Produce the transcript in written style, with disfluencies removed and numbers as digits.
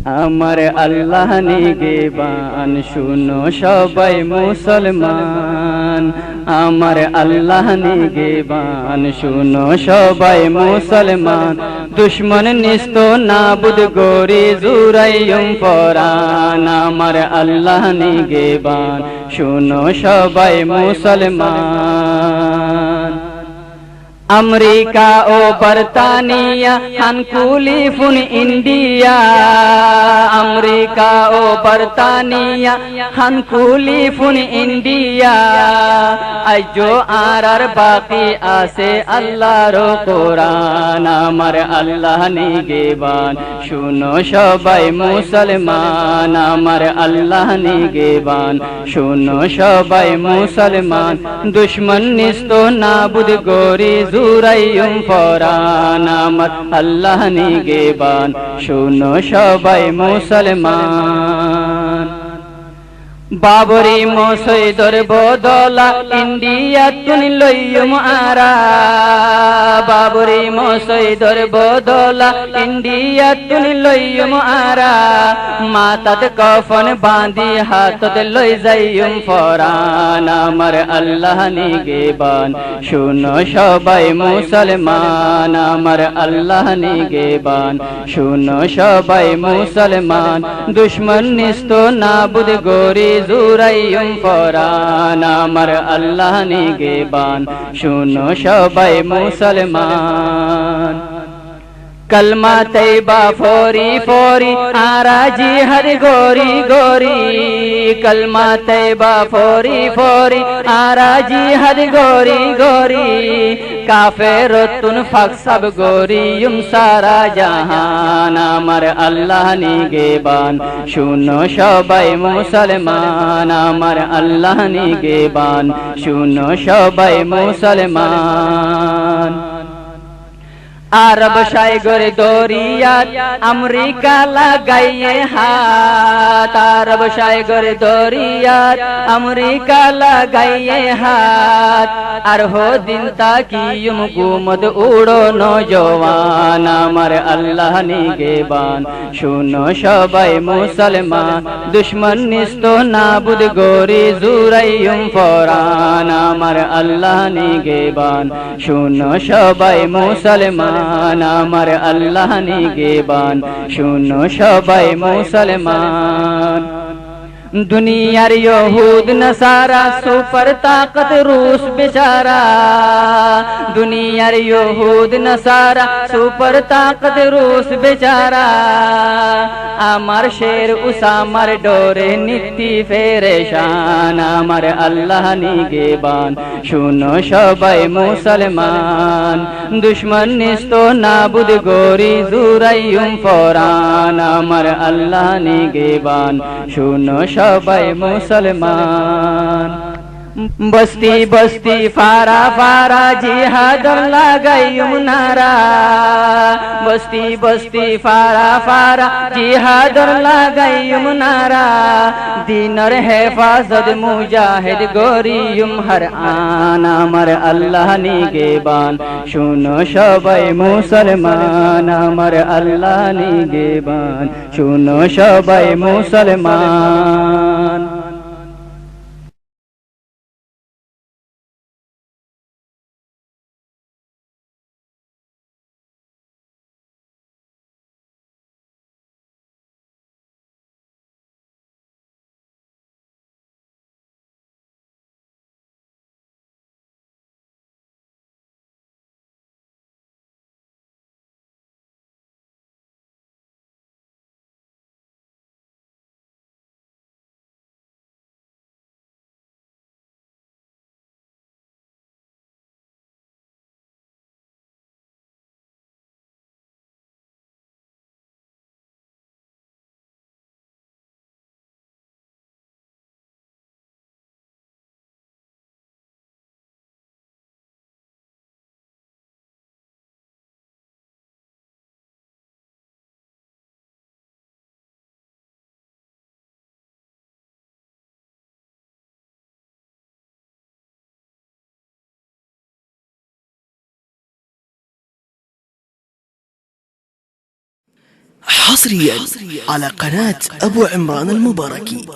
আমার আল্লাহ নিগেবান শুনো সবাই মুসলমান। আমার আল্লাহ নিগেবান শুনো সবাই মুসলমান। দুশ্মন নিস্ত নাবুদ গরি জুরাইয়ুম পরান। আমার আল্লাহ নিগেবান শুনো সবাই মুসলমান। अमरीका ओ बरतानिया हनकुलिफुन इंडिया। अमरीका ओ बरतानिया हनकुलिफुन इंडिया। अजो आरार बाकी आसे अल्लाह रो कुरान। आमर अल्लाह निगेबान शुनो सबाई मुसलमान। आमर अल्लाह निगेबान शुनो सबाई मुसलमान। दुश्मन निस्तो नाबुद गोरी জুরাইয়ুম পরান। আমার আল্লাহ নিগেবান শুনো সবাই মুসলমান। বাবরি মসজিদের বদলা ইন্ডিয়া তুন লইয়ুম আরা। বাবরি মসজিদের বদলা ইন্ডিয়া তুন লইয়ুম আরা। মাতাত কফন বাঁধি হাতত লই যাইয়ুম ফরান। আমার আল্লাহ নিগেবান শুনো সবাই মুসলমান। আমার আল্লাহ নিগেবান শুনো সবাই মুসলমান। দুশ্মন নিস্ত নাবুদ গরি জুরাইয়ুম পরান। আমার আল্লাহ নিগেবান শুনো সবাই মুসলমান। कलमा तैबा फोरी फोरी आरा जिहाद गोरी गोरी। कलमा तैबा फोरी फोरी आरा जिहाद गोरी गोरी। काफेर तुन फाक सब गोरियुम सारा जहान। আমার আল্লাহ নিগেবান শুনো সবাই মুসলমান। আমার আল্লাহ নিগেবান শুনো সবাই মুসলমান। আরব সাগর দরিয়াত আমেরিকা লাগাইয়ে হাত। আরব সাগর দরিয়াত আমেরিকা লাগাইয়ে হাত। আর হো দিন তাকিয়ুম গুমদ উড়ো নজওয়ান। আমার আল্লাহ নিগেবান শুনো সবাই মুসলমান। দুশ্মন নিস্ত নাবুদ গরি জুরাইয়ুম পরান। আমার আল্লাহ নিগেবান শুনো সবাই মুসলমান। আমার আল্লাহ নিগেবান শুনো সবাই মুসলমান। दुनियार यहूद नसारा सुपर ताकत रूस बेचारा। दुनियार यहूद नसारा सुपर ताकत रूस बेचारा। আমার শের উসামার ডোরে নিত্যি ফেরেশান। আমার আল্লাহ নিগেবান শুনো সবাই মুসলমান। দুশ্মন নিস্ত নাবুদ গরি জুরাইয়ুম পরান। আমার আল্লাহ নিগেবান শুনো সবাই মুসলমান। বস্তি বস্তি ফারা ফারা জিহাদ লাগাইয়ুম নারা। বস্তি বস্তি ফারা ফারা জিহাদ লাগাইয়ুম নারা। দিনের হেফাজত মুজাহিদ গরিয়ুম হর আন। আমার আল্লাহ নিগেবান শুনো সবাই মুসলমান। আমার আল্লাহ নিগেবান শুনো সবাই মুসলমান। حصريا على قناة أبو عمران المباركي.